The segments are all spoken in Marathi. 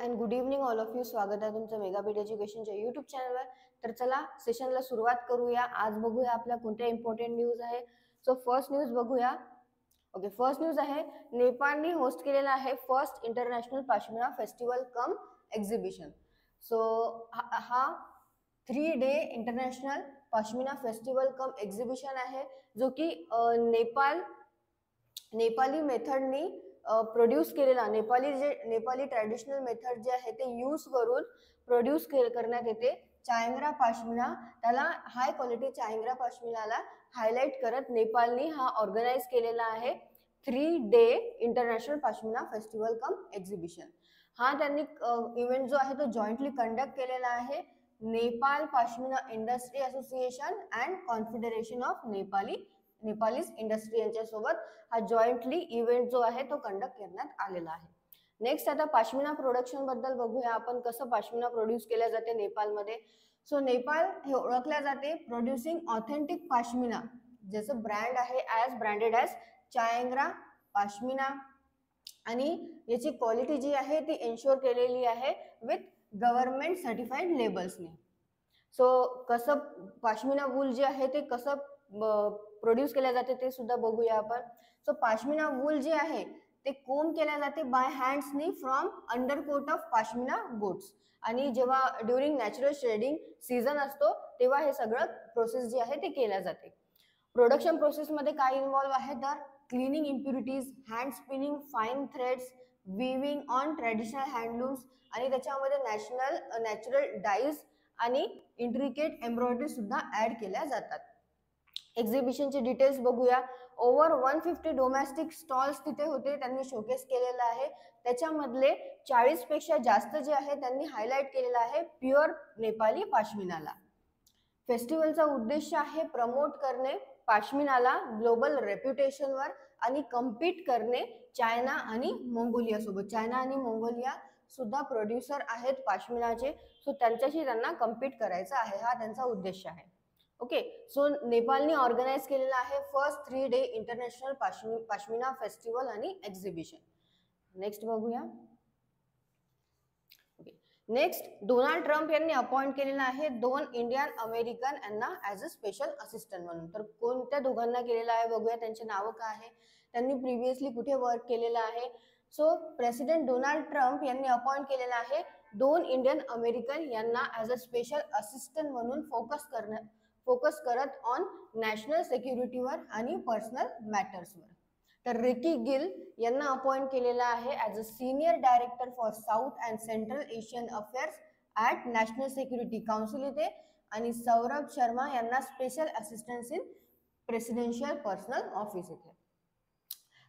And good evening all of you. स्वागत आहे तुमचं मेगाबीट एज्युकेशनच्या यूट्यूब चॅनलवर. तर चला सेशनला सुरुवात करूया. आज बघूया आपल्या कोणत्या इम्पॉर्टंट न्यूज आहे. सो फर्स्ट न्यूज बघूया. ओके, फर्स्ट न्यूज आहे नेपाळने होस्ट केलेला आहे first international pashmina festival cum exhibition. So हा 3 day international pashmina festival cum exhibition आहे, जो की नेपाली मेथडनी प्रोड्यूस केलेला, नेपाली ट्रॅडिशनल मेथड जे आहे ते यूज करून प्रोड्यूस करण्यात येते चायंग्रा पाश्मिना. त्याला हाय क्वालिटी चायंग्रा पाश्मिनाला हायलाइट करत नेपाळनी हा ऑर्गनाइज केलेला आहे 3 day international pashmina festival cum exhibition. हा त्यांनी इव्हेंट जो आहे तो जॉईंटली कंडक्ट केलेला आहे Nepal pashmina industry association and confederation of Nepalese industry यांच्यासोबत हा जॉईंटली इव्हेंट जो आहे तो कंडक्ट करण्यात आलेला आहे. नेक्स्ट आता पाश्मिना प्रोडक्शन बद्दल बघूया आपण, कसं पाश्मिना प्रोड्यूस केल्या जाते नेपाळमध्ये. सो नेपाळ हे ओळखल्या जाते प्रोड्युसिंग ऑथेंटिक पाश्मिना, ज्याचं ब्रँड आहे ब्रँडेड ॲज चायंग्रा पाश्मिना, आणि याची क्वालिटी जी आहे ती एन्श्योर केलेली आहे विथ गव्हर्नमेंट सर्टिफाईड लेबल्सने. सो कसं पाश्मिना वूल जे आहे ते कसं प्रोड्यूस केल्या जाते ते सुद्धा बघूया आपण. सो पाश्मिना वूल जे आहे ते कोम केल्या जाते बाय हँड्सनी from undercoat of pashmina goats, आणि जेव्हा ड्युरिंग नॅचरल शेडिंग सीझन असतो तेव्हा हे सगळं प्रोसेस जी आहे ते केल्या जाते. प्रोडक्शन प्रोसेसमध्ये काय इन्व्हॉल्व आहे तर cleaning impurities, hand spinning fine threads, weaving on traditional handlooms, आणि त्याच्यामध्ये नॅचरल डाईज आणि इंट्रिकेट एम्ब्रॉयडरी सुद्धा ऍड केल्या जातात. एक्झिबिशनचे डिटेल्स बघूया. ओव्हर 150 डोमेस्टिक स्टॉल्स तिथे होते, त्यांनी शोकेस केलेलं आहे. त्याच्यामधले 40 पेक्षा जास्त जे आहे त्यांनी हायलाइट केलेलं आहे प्युअर नेपाली पाश्मिनाला. फेस्टिवलचा उद्देश आहे प्रमोट करणे पाश्मिनाला ग्लोबल रेप्युटेशनवर आणि कम्पीट करणे चायना आणि मंगोलिया सोबत. चायना आणि मंगोलिया सुद्धा प्रोड्युसर आहेत पाश्मिनाचे, सो त्यांच्याशी त्यांना कम्पीट करायचं आहे, हा त्यांचा उद्देश आहे. ओके, सो नेपाळने ऑर्गनाइज केलेला आहे first 3 day international pashmina festival आणि एक्झिबिशन. नेक्स्ट बघूया. ओके, नेक्स्ट डोनाल्ड ट्रम्प यांनी अपॉइंट केलेला आहे 2 इंडियन अमेरिकन यांना ॲज अ स्पेशल असिस्टंट म्हणून. तर कोणत्या दोघांना केलेला आहे बघूया, त्यांचे नावं काय आहे, त्यांनी प्रिव्हियसली कुठे वर्क केलेलं आहे. सो प्रेसिडेंट डोनाल्ड ट्रम्प यांनी अपॉइंट केलेला आहे 2 इंडियन अमेरिकन यांना ॲज अ स्पेशल असिस्टंट म्हणून फोकस करत ऑन नॅशनल सिक्युरिटीवर आणि पर्सनल मॅटर्सवर. तर रिकी गिल यांना अपॉइंट केलेला आहे as a senior director for south and central Asian affairs at national security council इथे, आणि सौरभ शर्मा यांना special assistance in presidential personal office इथे.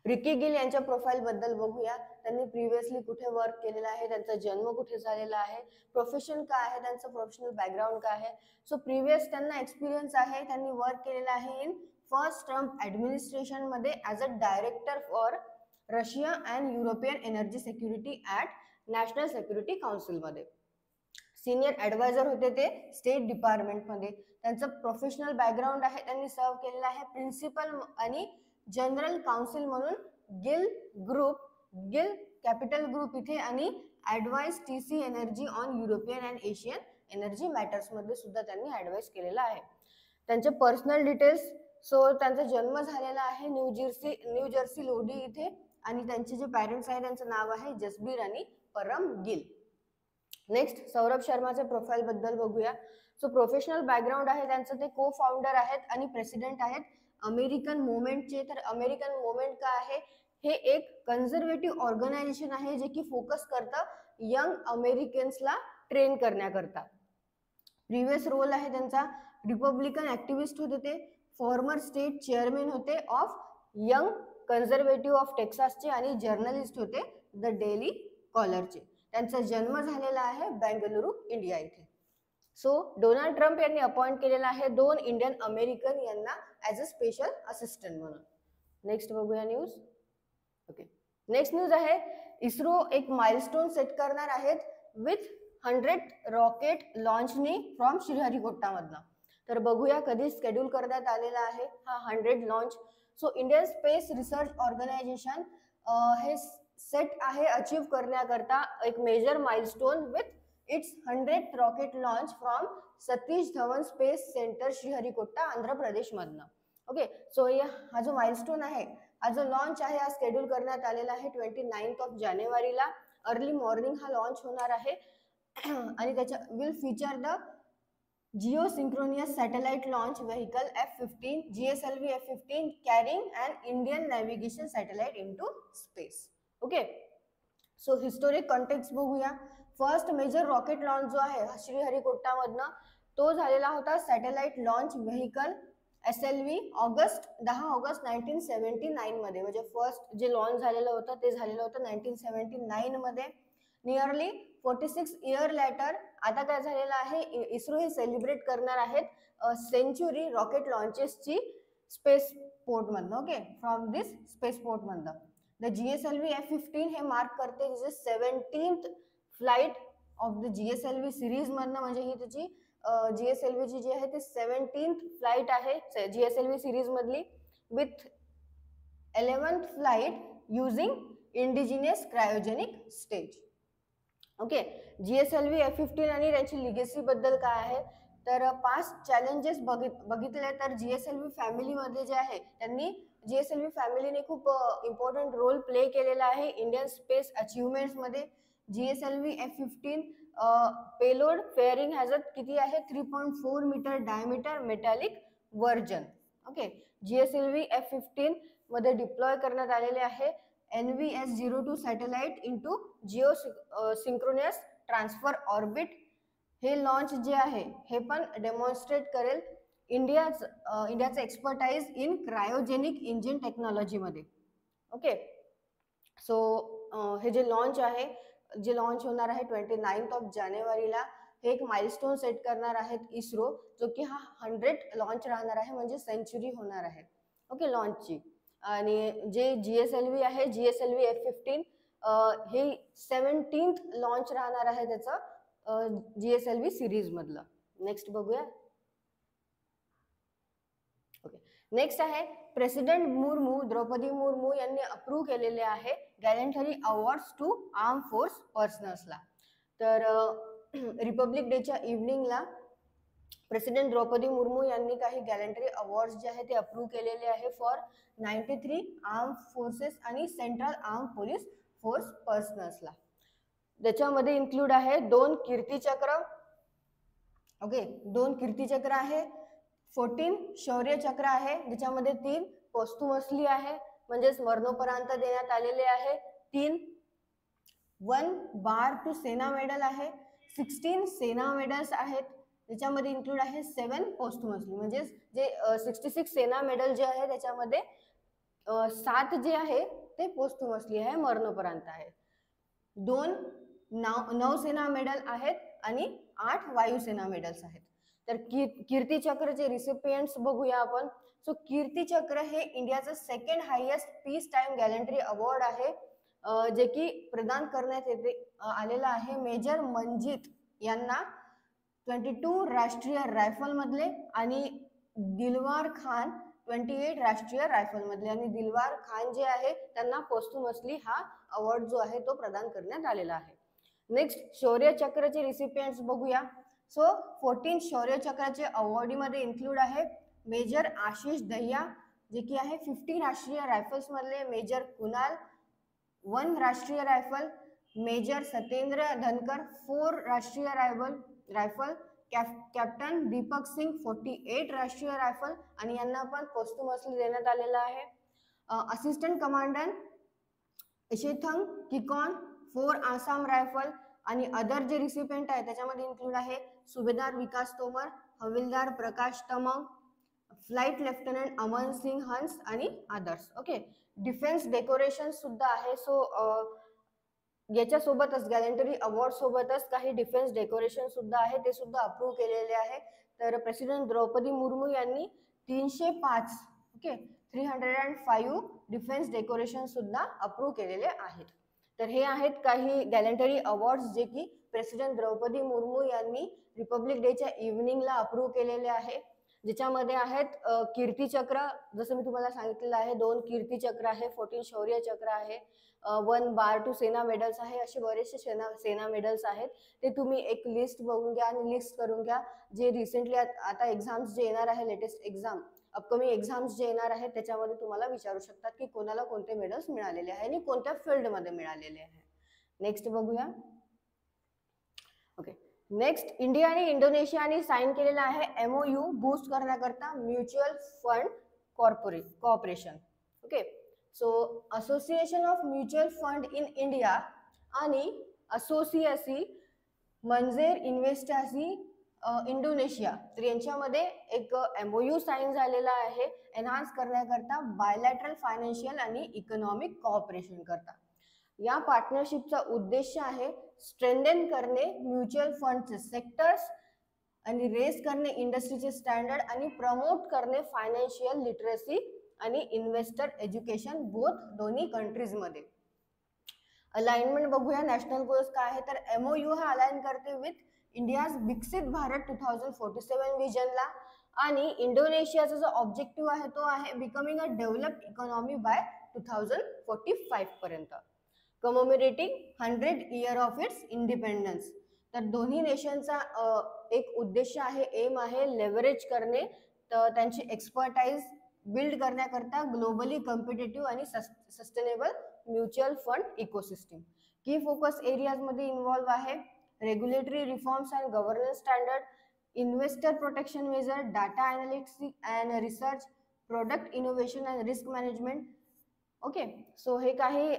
रिकी गिल यांच्या प्रोफाईल बद्दल बघूया. त्यांनी प्रिव्हियसली कुठे वर्क केलेला आहे, त्यांचा जन्म कुठे झालेला आहे, प्रोफेशन काय आहे, त्यांचं प्रोफेशनल बॅकग्राऊंड काय आहे. सो प्रिव्हियस त्यांना एक्सपिरियन्स आहे, त्यांनी वर्क केलेला आहे इन फर्स्ट ट्रम्प ॲडमिनिस्ट्रेशन मध्ये as a director for Russia and European energy security at national security काउन्सिलमध्ये. सिनियर ॲडवायझर होते ते स्टेट डिपार्टमेंटमध्ये. त्यांचं प्रोफेशनल बॅकग्राऊंड आहे, त्यांनी सर्व केलेलं आहे प्रिन्सिपल आणि जनरल काउन्सिल म्हणून गिल कॅपिटल ग्रुप इथे, आणि advice TC energy on European and Asian energy matters मध्ये सुद्धा त्यांनी ॲडवाइस केलेला आहे. त्यांचे पर्सनल डिटेल्स. सो त्यांचा जन्म झालेला आहे न्यू जर्सी लोडी इथे, आणि त्यांचे जे पॅरेंट्स आहे त्यांचं नाव आहे जसबीर आणि परम गिल. नेक्स्ट सौरभ शर्माचे प्रोफाईल बद्दल बघूया. सो प्रोफेशनल बॅकग्राऊंड आहे त्यांचं, ते को फाउंडर आहेत आणि प्रेसिडेंट आहेत अमेरिकन मुवमेंटचे. तर अमेरिकन मुवमेंट काय आहे, हे एक कन्झर्वेटिव्ह ऑर्गनायझेशन आहे जे की फोकस करतं यंग अमेरिकन्सला ट्रेन करण्याकरता. प्रिव्हियस रोल आहे त्यांचा रिपब्लिकन ऍक्टिव्हिस्ट होते ते, फॉर्मर स्टेट चेअरमॅन होते ऑफ यंग कन्झर्वेटिव्ह ऑफ टेक्सासचे, आणि जर्नलिस्ट होते द डेली कॉलरचे. त्यांचा जन्म झालेला आहे बेंगलुरू इंडिया इथे. सो डोनाल्ड ट्रम्प यांनी अपॉइंट केलेला आहे 2 इंडियन अमेरिकन यांना ॲज अ स्पेशल असिस्टंट म्हणून. नेक्स्ट बघूया न्यूज. ओके, नेक्स्ट न्यूज आहे इस्रो एक माइलस्टोन सेट करणार आहेत विथ 100 रॉकेट लॉन्चनी फ्रॉम श्रीहरिकोटामधनं. तर बघूया कधी शेड्यूल करण्यात आलेला आहे हा 100 launch. So Indian space research organisation हे सेट आहे अचीव करण्याकरता एक major milestone with its 100th rocket launch from Satish Dhawan space centre Sriharikota Andhra Pradesh मधनं. ओके, सो हा जो माइलस्टोन आहे, हा जो लॉन्च आहे हा शेड्यूल करण्यात आलेला आहे 29 जानेवारीला. अर्ली मॉर्निंग हा लॉन्च होणार आहे आणि त्याच्या will feature the geosynchronous satellite launch vehicle F-15 GSLV F-15 carrying and Indian navigation satellite into space. Okay, so historic context बघूया. फर्स्ट मेजर रॉकेट लॉन्च जो आहे श्रीहरिकोटा मधनं तो झालेला होता satellite launch vehicle SLV 10 August 1979 मध्ये. म्हणजे फर्स्ट जे लॉन्च झालेलं होतं ते झालेलं होतं 1979 मध्ये. नियरली 46 इयर लेटर आता काय झालेलं आहे, इस्रो हे सेलिब्रेट करणार आहेत सेंचुरी रॉकेट लॉन्चेसची स्पेस पोर्ट मधनं. Okay, from this space port मधनं द GSLV F-15 हे मार्क करते 17th flight of the GSLV series मधनं. म्हणजे ही त्याची GSLV जी आहे ती 17th फ्लाइट आहे GSLV सिरीज मधली with 11th flight using indigenous cryogenic stage. Okay, GSLV F-15 आणि त्याची लिगेसी बद्दल काय आहे तर पास्ट चॅलेंजेस बघितले तर GSLV फॅमिली मध्ये जे आहे त्यांनी GSLV फॅमिलीने खूप इम्पॉर्टंट रोल प्ले केलेला आहे इंडियन स्पेस अचीवमेंट्स मध्ये. GSLV F-15 पेलोड फेअरिंग हॅझत किती आहे 3.4 metre diameter metallic version. Okay, GSLV F-15 मध्ये डिप्लॉय करण्यात आलेले आहे NVS-02 satellite into geosynchronous transfer orbit. हे लॉन्च जे आहे हे पण डेमॉन्स्ट्रेट करेल इंडियाचं expertise in cryogenic engine technology मध्ये. ओके, सो हे जे लॉन्च आहे जे लॉन्च होणार आहे 29 जानेवारीला हे एक माइलस्टोन सेट करणार आहेत इस्रो, जो की हा 100th लॉन्च राहणार आहे म्हणजे सेंचुरी होणार आहे. ओके, लॉन्चची. आणि जे GSLV आहे GSLV F-15 हे 17th लॉन्च राहणार आहे त्याचं GSLV सिरीज मधलं. नेक्स्ट बघूया. ओके, नेक्स्ट आहे प्रेसिडेंट मुर्मू द्रौपदी मुर्मू यांनी अप्रूव्ह केलेले आहे गॅलेंटरी अवॉर्ड्स टू आर्म फोर्स पर्सनल्सला. तर रिपब्लिक डेच्या इव्हनिंगला प्रेसिडेंट द्रौपदी मुर्मू यांनी काही गॅलेंटरी अवॉर्ड्स जे आहे ते अप्रूव्ह केलेले आहे फॉर 93 आर्म फोर्सेस आणि सेंट्रल आर्म पोलीस फोर्स पर्सनल्सला. त्याच्यामध्ये इन्क्लूड आहे 2 कीर्तिचक्र. ओके, 2 कीर्तिचक्र आहे, 14 शौर्य चक्र आहे ज्याच्यामध्ये 3 पोस्टुमसली आहे म्हणजेच मरणोपरांत देण्यात आलेले आहे, 3 1 बार टू सेना मेडल आहे, 16 सेना मेडल्स आहेत त्याच्यामध्ये इन्क्लूड आहे 7 पोस्टुमसली. म्हणजे जे 66 सेना मेडल जे आहे त्याच्यामध्ये 7 जे आहे ते पोस्टुमसली आहे, मरणोपरांत आहे. 2 नौसेना मेडल आहेत आणि 8 वायुसेना मेडल्स आहेत. तर कीर्तिचक्रचे रिसिपियंट्स बघूया आपण. सो कीर्तिचक्र हे इंडियाचं second highest peace time गॅलेंटरी award आहे जे की प्रदान करण्यात आलेलं आहे मेजर मंजित यांना 22 राष्ट्रीय रायफल मधले आणि दिलवार खान 28 राष्ट्रीय रायफल मधले. आणि दिलवार खान जे आहे त्यांना पोस्टुमसली हा अवॉर्ड जो आहे तो प्रदान करण्यात आलेला आहे. नेक्स्ट शौर्य चक्रचे रिसिपियंट्स बघूया. सो 14 शौर्य चक्राचे अवॉर्डी मध्ये इन्क्लूड आहे मेजर आशिष दहिया जे की आहे 50 राष्ट्रीय रायफल्स मधले, मेजर कुणाल 1 राष्ट्रीय रायफल, मेजर सत्येंद्र धनकर 4 राष्ट्रीय रायफल, कॅप्टन दीपक सिंग 48 राष्ट्रीय रायफल आणि यांना पण पोस्टुमसली देण्यात आलेला आहे. असिस्टंट कमांडंट इशेथंग किकॉन 4 आसाम रायफल आणि अदर जे रिसिपियंट आहे त्याच्यामध्ये इन्क्लूड आहे सुभेदार विकास तोमर, हविलदार प्रकाश तमंग, फ्लाइट लेफ्टनंट अमन सिंग हंस आणि अदर्स. ओके, डिफेन्स डेकोरेशन सुद्धा आहे. सो याच्यासोबतच गॅलेंटरी अवॉर्ड सोबतच काही डिफेन्स डेकोरेशन सुद्धा आहे, ते सुद्धा अप्रूव्ह केलेले आहे. तर प्रेसिडेंट द्रौपदी मुर्मू यांनी 305 ओके 305 डिफेन्स डेकोरेशन सुद्धा अप्रूव्ह केलेले आहेत. तर हे आहेत काही गॅलेंटरी अवॉर्ड्स जे की प्रेसिडेंट द्रौपदी मुर्मू यांनी रिपब्लिक डेच्या इव्हनिंगला अप्रूव्ह केलेले आहे. ज्याच्यामध्ये आहेत कीर्ती चक्र, जसं मी तुम्हाला सांगितलेलं आहे 2 कीर्ती चक्र आहे, 14 शौर्य चक्र आहे, 1 बार टू सेना मेडल्स आहे, असे बरेचसे सेना मेडल्स आहेत. ते तुम्ही एक लिस्ट बघून घ्या आणि लिस्ट करून घ्या. जे रिसेंटली आता एक्झाम्स जे येणार आहे, लेटेस्ट एक्झाम, अपकमिंग एक्झाम्स जे येणार आहेत त्याच्यामध्ये तुम्हाला विचारू शकतात की कोणाला कोणते मेडल्स मिळालेले आहे आणि कोणत्या फील्डमध्ये मिळालेले आहे. नेक्स्ट बघूया. ओके, नेक्स्ट इंडिया आणि इंडोनेशियाने साइन केलेला आहे MOU बूस्ट करण्याकरता mutual fund corporation. Okay, so association of mutual fund in India आणि असोसिएसी मंजेर इन्व्हेस्टासी इंडोनेशिया, तर यांच्यामध्ये एक MOU साइन झालेला आहे एनहान्स करण्याकरता बायलॅटरल फायनान्शियल आणि इकॉनॉमिक कॉपरेशन करता. या पार्टनरशिपचा उद्देश आहे स्ट्रेंथन करणे म्युच्युअल फंडचे सेक्टर्स आणि रेस करणे इंडस्ट्रीचे स्टँडर्ड आणि प्रमोट करणे फायनान्शियल लिटरसी आणि इन्व्हेस्टर एज्युकेशन बोथ दोन्ही कंट्रीज मध्ये. अलाइनमेंट बघूया. नॅशनल गोल्स काय आहे, तर MOU हा अलाइन करते विथ इंडियाज विकसित भारत 2047 विजनला आणि इंडोनेशियाचा जो ऑब्जेक्टिव्ह आहे तो आहे becoming a developed economy by 2045 पर्यंत, commemorating 100 year of its independence. तर दोन्ही नेशनचा एक उद्देश आहे, एम आहे लेव्हरेज करणे, तर त्यांची एक्सपर्टाईज बिल्ड करण्याकरता ग्लोबली कॉम्पिटेटिव्ह आणि सस्टेनेबल म्युच्युअल फंड इकोसिस्टम. की फोकस एरियाज मध्ये इन्व्हॉल्व आहे regulatory reforms and governance standard, investor protection major, data analytics and research, product innovation and risk management. Okay, so हे काही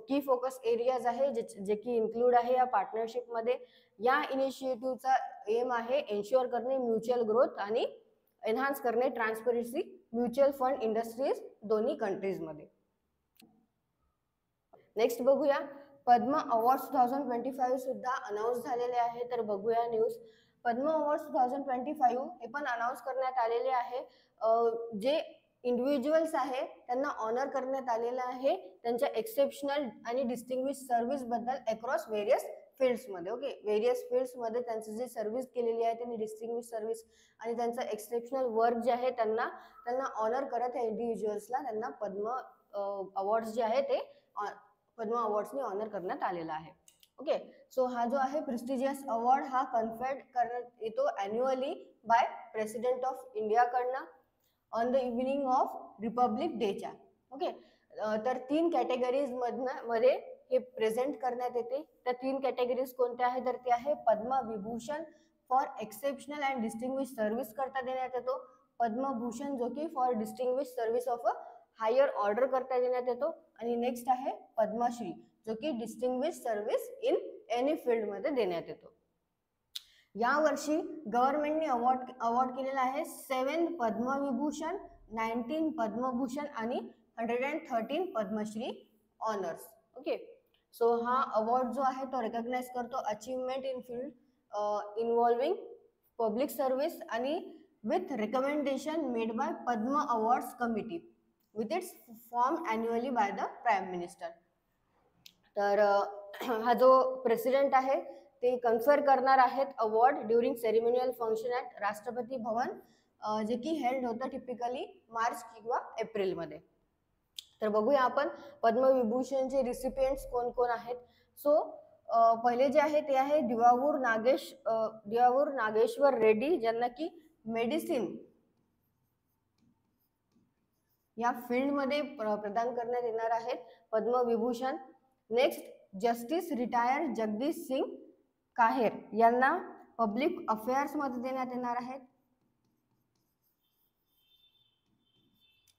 की फोकस एरियाज आहे जे की इन्क्लूड आहे या पार्टनरशिप मध्ये. या इनिशिएटिव्हचा एम आहे एन्श्युअर करणे म्युच्युअल ग्रोथ आणि एनहान्स करणे ट्रान्सपरन्सी म्युच्युअल फंड इंडस्ट्रीज दोन्ही कंट्रीज मध्ये. नेक्स्ट बघूया. पद्म अवॉर्ड 2025 सुद्धा अनाऊन्स झालेले आहे, तर बघूया न्यूज. पद्म अवॉर्ड 2025 हे पण अनाऊन्स करण्यात आलेले आहे. जे इंडिव्हिज्युअल्स आहे त्यांना ऑनर करण्यात आलेलं आहे त्यांच्या एक्सेप्शनल आणि डिस्टिंग्विश सर्व्हिस बद्दल अक्रॉस व्हेरियस फील्ड्स मध्ये. ओके, व्हेरियस फील्ड्स मध्ये त्यांची जी सर्व्हिस केलेली आहे त्यांनी डिस्टिंग्विश सर्व्हिस आणि त्यांचं एक्सेप्शनल वर्क जे आहे त्यांना ऑनर करत या इंडिव्हिज्युअल्सला त्यांना पद्म अवॉर्ड्स जे आहे ते पद्म अवॉर्ड्सनी ऑनर करण्यात आलेला आहे. ओके, सो हा जो आहे प्रेस्टिजियस अवॉर्ड हा कन्फर्ड करण्यात येतो annually by president of India कडनं on the evening of republic डेच्या. ओके, तर 3 कॅटेगरीज मध्ये हे प्रेझेंट करण्यात येते. त्या 3 कॅटेगरीज कोणत्या आहेत, तर ते आहे Padma Vibhushan for exceptional and distinguish service करता देण्यात येतो, पद्मभूषण जो की for distinguish service of a higher order करता देण्यात येतो, आणि नेक्स्ट आहे पद्मश्री जो की distinguish service in any field मध्ये देण्यात येतो. या वर्षी गव्हर्नमेंटने अवॉर्ड केलेला आहे 7 पद्मविभूषण, 19 पद्मभूषण आणि 113 पद्मश्री ऑनर्स. ओके, सो हा अवॉर्ड जो आहे तो रेकग्नाइज करतो achievement in field involving public service आणि with recommendation made by Padma awards committee with its form annually by the prime minister. तर हा जो प्रेसिडेंट आहे ते कन्फर करणार आहेत award during ceremonial function at राष्ट्रपती भवन, जे की हेल्ड होतं टिपिकली मार्च किंवा एप्रिलमध्ये. तर बघूया आपण पद्मविभूषणचे रिसिपियंट्स कोण कोण आहेत. सो पहिले जे आहे ते आहे दिवावूर नागेश्वर रेड्डी, ज्यांना की मेडिसिन या फील्डमध्ये प्रदान करण्यात येणार आहेत Padma Vibhushan. Next justice retire Jagdish Singh काहेर यांना पब्लिक अफेअर्स मध्ये देण्यात येणार आहेत,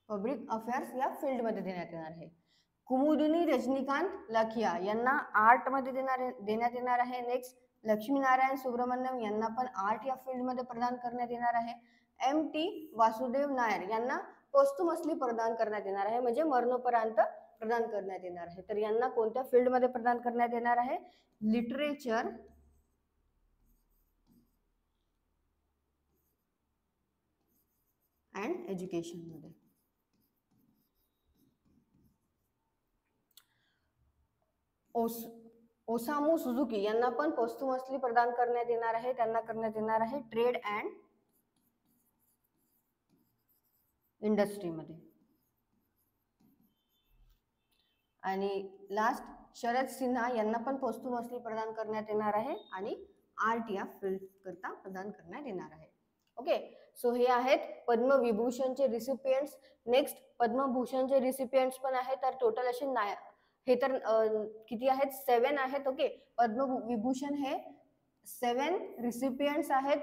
पब्लिक अफेअर्स या फील्ड मध्ये देण्यात येणार आहे. कुमुदिनी रजनीकांत लाखिया यांना आर्ट मध्ये देण्यात येणार आहे. नेक्स्ट लक्ष्मीनारायण सुब्रमण्यम यांना पण आर्ट या फील्ड मध्ये प्रदान करण्यात येणार आहे. MT वासुदेव नायर यांना पोस्टुमसली प्रदान करण्यात येणार आहे, म्हणजे मरणोपरांत प्रदान करण्यात येणार आहे. तर यांना कोणत्या फील्ड मध्ये प्रदान करण्यात येणार आहे, लिटरेचर अँड एज्युकेशन मध्ये. ओसामू सुझुकी यांना पण पोस्टुमसली प्रदान करण्यात येणार आहे, त्यांना करण्यात येणार आहे ट्रेड अँड इंडस्ट्रीमध्ये. आणि लास्ट शरद सिन्हा यांना पण पोस्टुमसली प्रदान करण्यात येणार आहे आणि आर्ट या फील्ड करता प्रदान करण्यात येणार आहे. ओके, सो हे आहेत पद्मविभूषणचे रिसिपियंट्स. नेक्स्ट पद्मभूषणचे रिसिपियंट्स पण आहेत, तर टोटल असे हे तर किती आहेत, 7 आहेत. ओके, पद्मविभूषण हे 7 रिसिपियंट्स आहेत.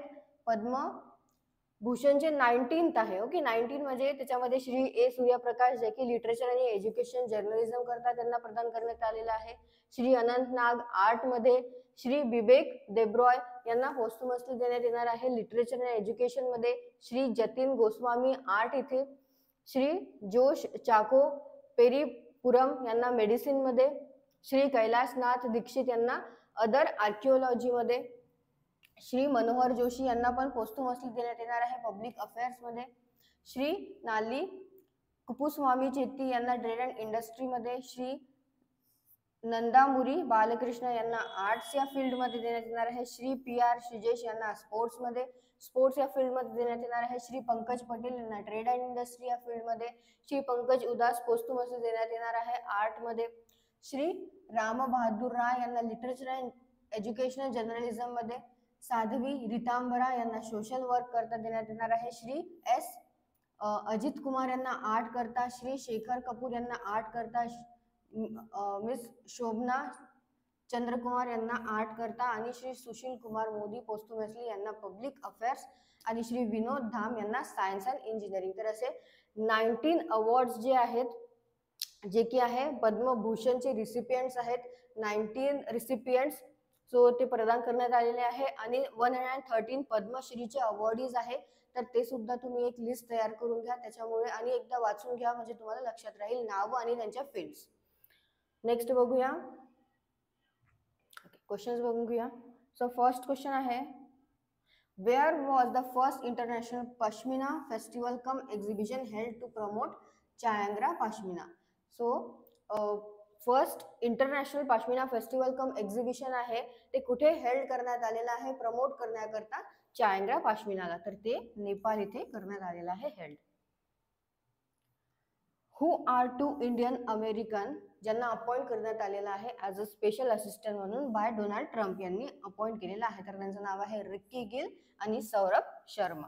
पद्मभूषणचे 19th आहे. ओके, 19 म्हणजे त्याच्यामध्ये श्री ए सूर्यप्रकाश जे की लिटरेचर आणि एज्युकेशन जर्नलिझम करता त्यांना प्रदान करण्यात आलेला आहे. श्री अनंत नाग आर्ट मध्ये, श्री बिबेक देब्रॉय यांना पोस्टुमसली देण्यात येणार आहे लिटरेचर आणि एज्युकेशन मध्ये. श्री जतीन गोस्वामी आर्ट इथे, श्री जोश चाको पेरीपुरम यांना मेडिसिन मध्ये, श्री कैलासनाथ दीक्षित यांना अदर आर्किओलॉजी मध्ये, श्री मनोहर जोशी यांना पण पोस्टुमसली देण्यात येणार आहे पब्लिक अफेअर्स मध्ये, श्री नाली कुपुस्वामी चेट्टी यांना ट्रेड अँड इंडस्ट्री मध्ये, श्री नंदामुरी बालकृष्ण यांना आर्ट्स या फील्ड मध्ये देण्यात येणार आहे, श्री पी आर श्रीजेश यांना स्पोर्ट्स मध्ये, स्पोर्ट्स या फील्ड मध्ये देण्यात येणार आहे, श्री पंकज पटेल यांना ट्रेड अँड इंडस्ट्री या फील्ड मध्ये, श्री पंकज उदास पोस्टुमसली देण्यात येणार आहे आर्ट मध्ये, श्री राम बहादूर राय यांना लिटरेचर अँड एज्युकेशनल जर्नलिझम मध्ये, साध्वी रितांबरा यांना सोशल वर्क करता देण्यात येणार आहे, श्री एस अजित कुमार यांना आर्ट करता, श्री शेखर कपूर यांना आर्ट करता, मिस शोभना चंद्रकुमार यांना आर्ट करता आणि श्री सुशील कुमार मोदी पोस्टुमसली यांना पब्लिक अफेअर्स आणि श्री विनोद धाम यांना सायन्स अँड इंजिनिअरिंग. तर असे 19 अवॉर्ड्स जे आहेत जे की आहे पद्मभूषणचे रिसिपियंट्स आहेत, 19 रिसिपियंट्स. सो ते प्रदान करण्यात आलेले आहे आणि 113 पद्मश्रीचे अवॉर्डीज आहे. तर ते सुद्धा तुम्ही एक लिस्ट तयार करून घ्या त्याच्यामुळे आणि एकदा वाचून घ्या म्हणजे तुम्हाला लक्षात राहील नाव आणि त्यांच्या फील्ड्स. नेक्स्ट बघूया, क्वेश्चन्स बघून घेऊया. सो फर्स्ट क्वेश्चन आहे, where was the first international pashmina festival cum exhibition held to promote Chyangra pashmina. So first international pashmina festival cum exhibition आहे ते कुठे हेल्ड करण्यात आलेलं आहे प्रमोट करण्याकरता चायंग्रा पाश्मिनाला, तर ते नेपाळ इथे करण्यात आलेलं आहे हेल्ड. हु आर 2 इंडियन अमेरिकन ज्यांना अपॉइंट करण्यात आलेला आहे ॲज अ स्पेशल असिस्टंट म्हणून बाय डोनाल्ड ट्रम्प यांनी अपॉइंट केलेलं आहे, तर त्यांचं नाव आहे रिक्की गिल आणि सौरभ शर्मा.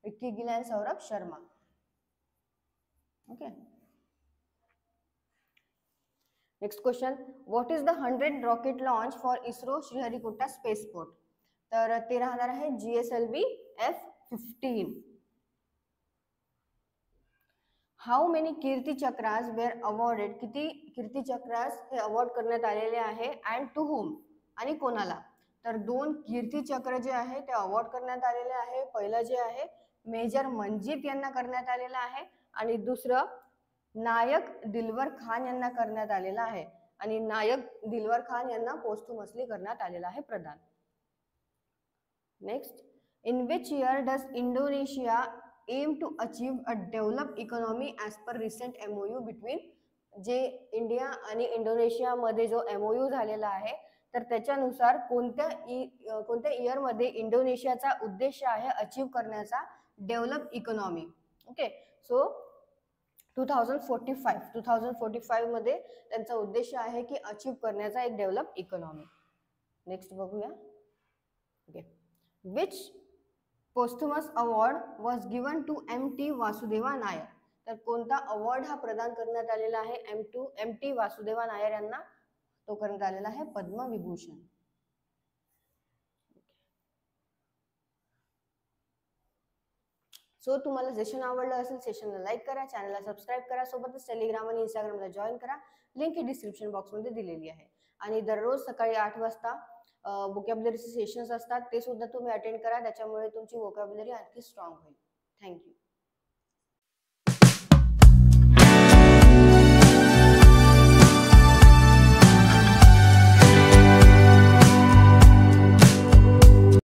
रिक्की गिल आणि Saurabh Sharma. Okay, next question, what is the 100 rocket launch for ISRO Sriharikota spaceport. तर ते राहणार आहे GSLV F-15. How many Kirti Chakras were awarded, किती कीर्ती चक्रास हे अवॉर्ड करण्यात आलेले आहे अँड टू होम आणि कोणाला. तर 2 कीर्ती चक्र जे आहे ते अवॉर्ड करण्यात आलेले आहे. पहिलं जे आहे मेजर मंजीत यांना करण्यात आलेलं आहे आणि दुसरं नायक दिलवर खान यांना करण्यात आलेला आहे आणि नायक दिलवर खान यांना पोस्टुमसली करण्यात आलेला आहे प्रदान. Next, in which year does Indonesia aim to achieve a develop economy as per recent MOU between, जे इंडिया आणि इंडोनेशिया मध्ये जो MOU झालेला आहे तर त्याच्यानुसार कोणत्या इयरमध्ये इंडोनेशियाचा उद्देश आहे अचीव करण्याचा डेव्हलप इकॉनॉमी. ओके, सो 2045 मध्ये त्यांचा उद्देश आहे की अचीव करण्याचा एक डेव्हलप इकॉनॉमी. नेक्स्ट बघूया. Okay, which posthumous award was given to MT Vasudevan Nair. तर कोणता अवॉर्ड हा प्रदान करण्यात आलेला आहे MT वासुदेवा नायर यांना, तो करण्यात आलेला आहे पद्मविभूषण. सो तुम्हाला सेशन आवडलं असेल सेशनला लाईक करा, चॅनलला सबस्क्राईब करा, सोबतच टेलिग्राम आणि इंस्टाग्रामला जॉईन करा. लिंक ही डिस्क्रिप्शन बॉक्समध्ये दिलेली आहे. आणि दररोज सकाळी 8 वाजता वोकॅब्युलरीचे सेशन्स असतात ते सुद्धा तुम्ही अटेंड करा, त्याच्यामुळे तुमची वोकॅब्युलरी आणखी स्ट्रॉंग होईल. थँक्यू.